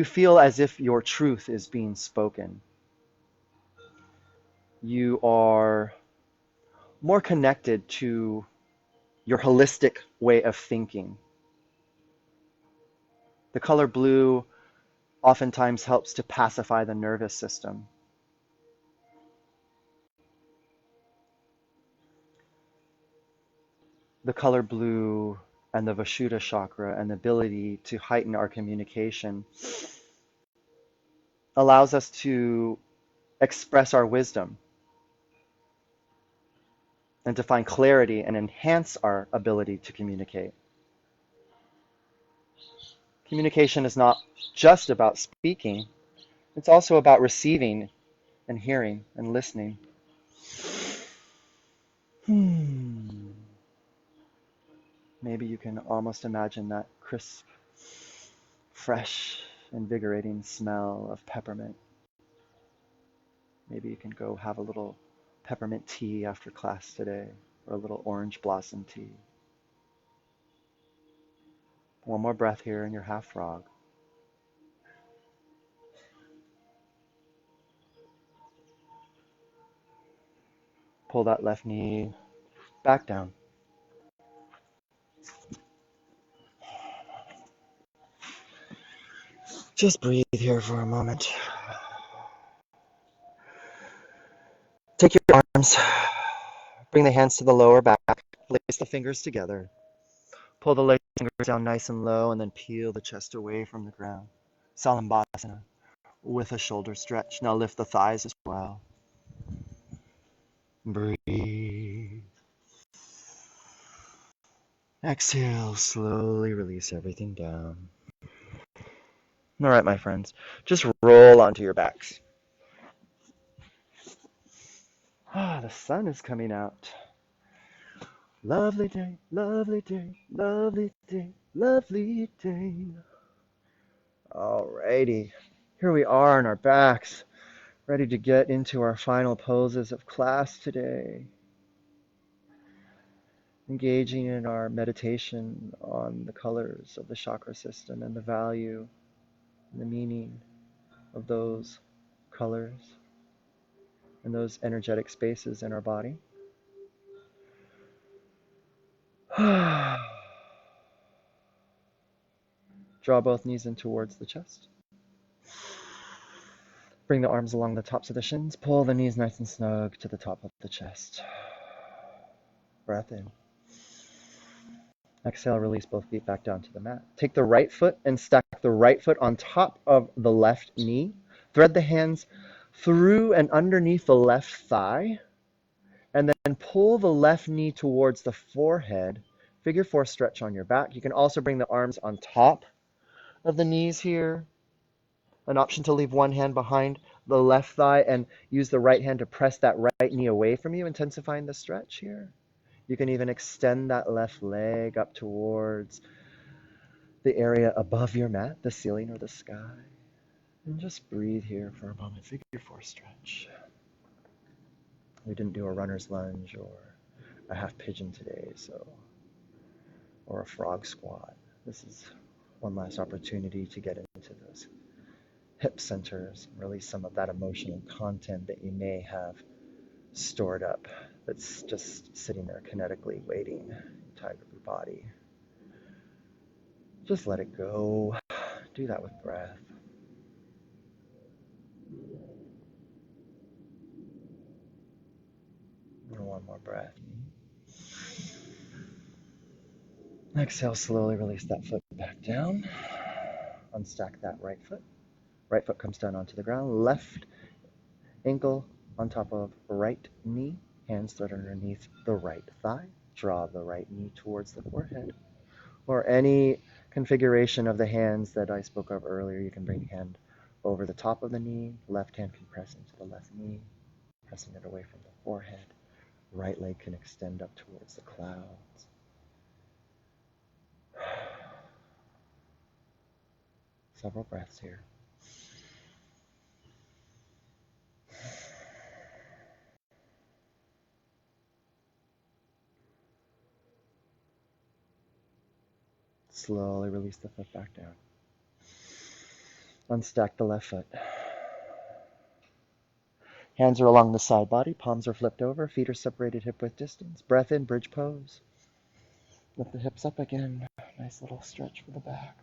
feel as if your truth is being spoken. You are more connected to your holistic way of thinking. The color blue oftentimes helps to pacify the nervous system. The color blue and the Vishuddha chakra and the ability to heighten our communication allows us to express our wisdom and to find clarity and enhance our ability to communicate. Communication is not just about speaking, it's also about receiving and hearing and listening. Maybe you can almost imagine that crisp, fresh, invigorating smell of peppermint. Maybe you can go have a little peppermint tea after class today, or a little orange blossom tea. One more breath here in your half frog. Pull that left knee back down. Just breathe here for a moment. Take your arms, bring the hands to the lower back, lace the fingers together. Pull the leg fingers down nice and low and then peel the chest away from the ground. Salambhasana with a shoulder stretch. Now lift the thighs as well. Breathe. Exhale, slowly release everything down. All right, my friends, just roll onto your backs. The sun is coming out. Lovely day, lovely day, lovely day, lovely day. Alrighty, here we are on our backs, ready to get into our final poses of class today. Engaging in our meditation on the colors of the chakra system and the value and the meaning of those colors and those energetic spaces in our body. Draw both knees in towards the chest. Bring the arms along the tops of the shins. Pull the knees nice and snug to the top of the chest. Breath in. Exhale, release both feet back down to the mat. Take the right foot and stack the right foot on top of the left knee. Thread the hands through and underneath the left thigh, and then pull the left knee towards the forehead. Figure four stretch on your back. You can also bring the arms on top of the knees here. An option to leave one hand behind the left thigh and use the right hand to press that right knee away from you, intensifying the stretch here. You can even extend that left leg up towards the area above your mat, the ceiling or the sky. And just breathe here for a moment. Figure four stretch. We didn't do a runner's lunge or a half pigeon today, or a frog squat. This is one last opportunity to get into those hip centers, release some of that emotional content that you may have stored up that's just sitting there kinetically waiting inside of your body. Just let it go. Do that with breath. And one more breath. Exhale, slowly release that foot back down. Unstack that right foot. Right foot comes down onto the ground. Left ankle on top of right knee. Hands thread underneath the right thigh. Draw the right knee towards the forehead. Or any configuration of the hands that I spoke of earlier. You can bring the hand over the top of the knee. Left hand can press into the left knee, pressing it away from the forehead. Right leg can extend up towards the clouds. Several breaths here. Slowly release the foot back down. Unstack the left foot. Hands are along the side body, palms are flipped over, feet are separated hip width distance. Breath in, bridge pose. Lift the hips up again. Nice little stretch for the back.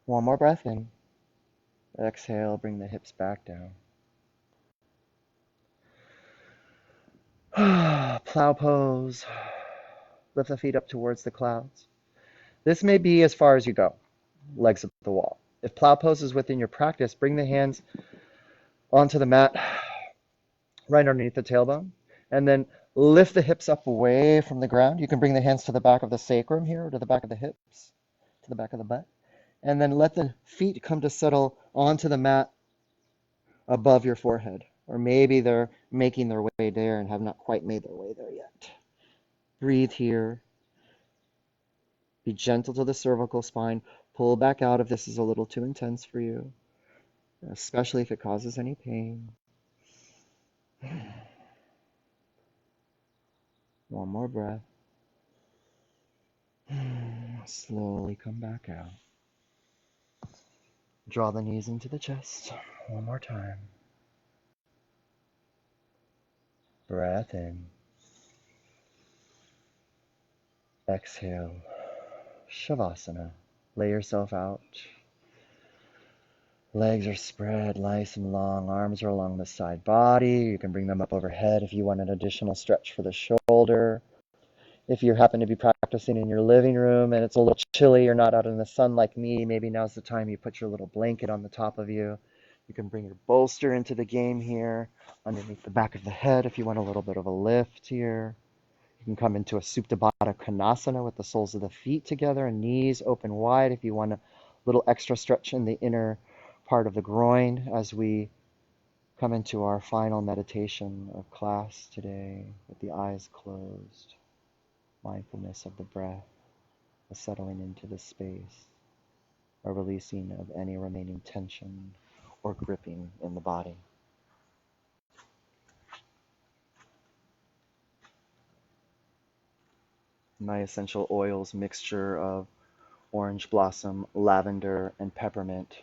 One more breath in. Exhale, bring the hips back down. Plow pose. Lift the feet up towards the clouds. This may be as far as you go. Legs up the wall. If plow pose is within your practice, bring the hands onto the mat right underneath the tailbone, and then lift the hips up away from the ground. You can bring the hands to the back of the sacrum here, or to the back of the hips, to the back of the butt, and then let the feet come to settle onto the mat above your forehead. Or maybe they're making their way there and have not quite made their way there yet. Breathe here. Be gentle to the cervical spine. Pull back out if this is a little too intense for you, especially if it causes any pain. One more breath. Slowly come back out. Draw the knees into the chest. One more time. Breath in. Exhale. Shavasana. Lay yourself out. Legs are spread nice and long. Arms are along the side body. You can bring them up overhead if you want an additional stretch for the shoulder. If you happen to be practicing in your living room and it's a little chilly, you're not out in the sun like me, maybe now's the time you put your little blanket on the top of you. You can bring your bolster into the game here, underneath the back of the head if you want a little bit of a lift here. You can come into a Supta Baddha Konasana with the soles of the feet together and knees open wide if you want a little extra stretch in the inner part of the groin as we come into our final meditation of class today with the eyes closed. Mindfulness of the breath, a settling into the space, a releasing of any remaining tension or gripping in the body. My essential oils mixture of orange blossom, lavender, and peppermint.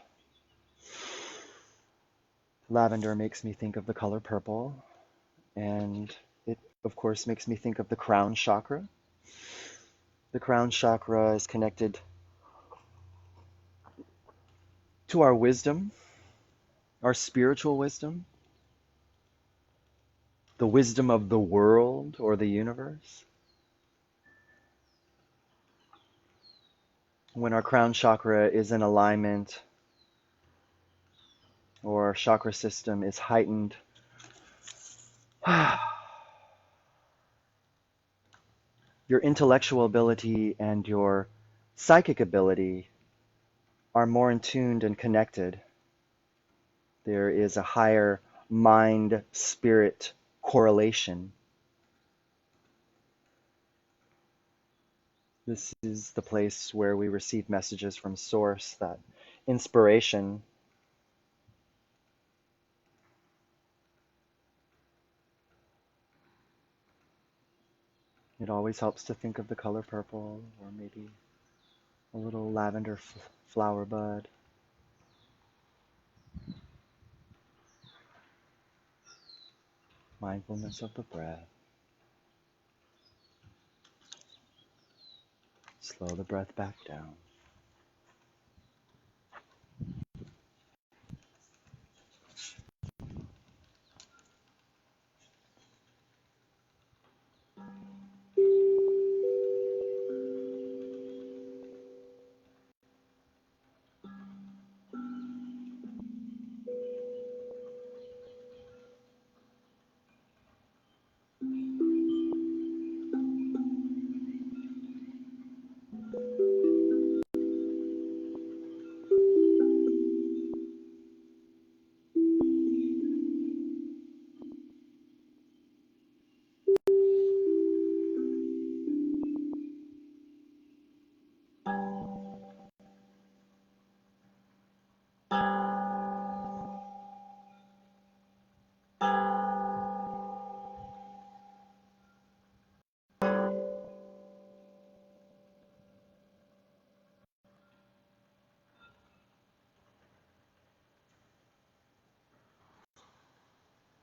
Lavender makes me think of the color purple, and it, of course, makes me think of the crown chakra. The crown chakra is connected to our wisdom, our spiritual wisdom, the wisdom of the world or the universe. when our crown chakra is in alignment or our chakra system is heightened, your intellectual ability and your psychic ability are more in tuned and connected. There is a higher mind-spirit correlation. This is the place where we receive messages from Source, that inspiration. It always helps to think of the color purple, or maybe a little lavender flower bud. Mindfulness of the breath. Slow the breath back down.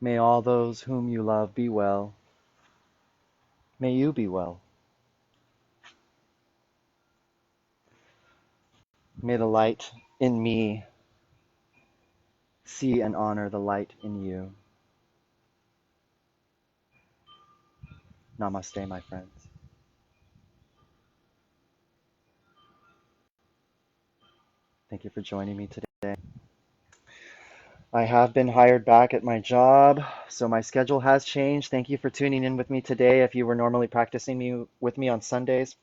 May all those whom you love be well. May you be well. May the light in me see and honor the light in you. Namaste, my friends. Thank you for joining me today. I have been hired back at my job, so my schedule has changed. Thank you for tuning in with me today. If you were normally practicing with me on Sundays,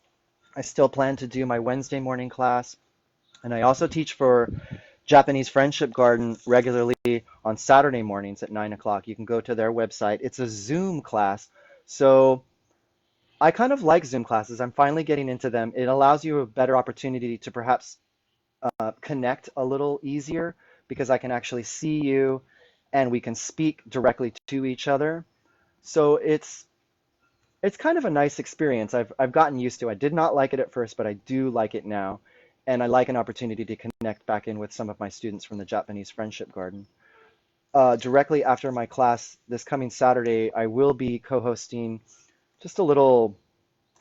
I still plan to do my Wednesday morning class. And I also teach for Japanese Friendship Garden regularly on Saturday mornings at 9 o'clock. You can go to their website. It's a Zoom class. So I kind of like Zoom classes. I'm finally getting into them. It allows you a better opportunity to perhaps connect a little easier because I can actually see you and we can speak directly to each other. So it's kind of a nice experience. I've gotten used to. I did not like it at first, but I do like it now. And I like an opportunity to connect back in with some of my students from the Japanese Friendship Garden. Directly after my class this coming Saturday, I will be co-hosting just a little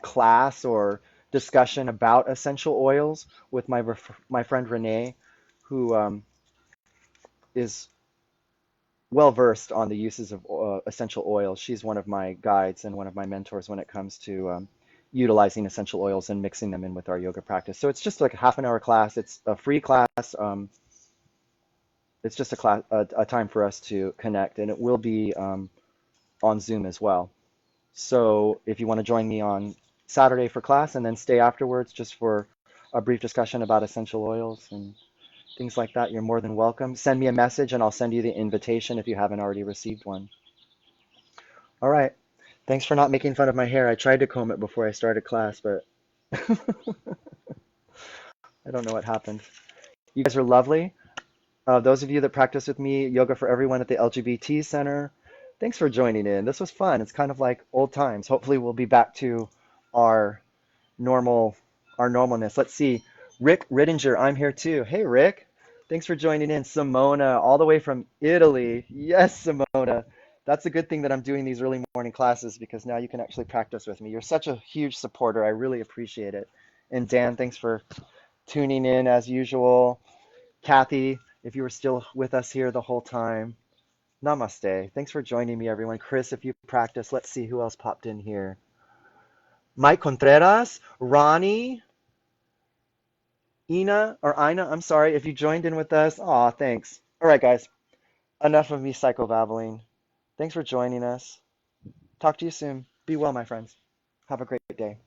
class or discussion about essential oils with my friend Renee, who is well versed on the uses of essential oils. She's one of my guides and one of my mentors when it comes to utilizing essential oils and mixing them in with our yoga practice. So it's just like a half an hour class. It's a free class. It's just a time for us to connect, and it will be on Zoom as well. So if you want to join me on Saturday for class and then stay afterwards just for a brief discussion about essential oils and things like that, you're more than welcome. Send me a message and I'll send you the invitation if you haven't already received one. All right. Thanks for not making fun of my hair. I tried to comb it before I started class, but I don't know what happened. You guys are lovely. Those of you that practice with me, Yoga for Everyone at the LGBT Center, thanks for joining in. This was fun. It's kind of like old times. Hopefully we'll be back to our normal, our normalness. Let's see. Rick Rittinger, I'm here too. Hey, Rick. Thanks for joining in. Simona, all the way from Italy. Yes, Simona. That's a good thing that I'm doing these early morning classes because now you can actually practice with me. You're such a huge supporter. I really appreciate it. And Dan, thanks for tuning in as usual. Kathy, if you were still with us here the whole time, namaste. Thanks for joining me, everyone. Chris, if you practice, let's see who else popped in here. Mike Contreras, Ronnie, Ina, I'm sorry if you joined in with us. Aw, thanks. All right, guys, enough of me psychobabbling. Thanks for joining us. Talk to you soon. Be well, my friends. Have a great day.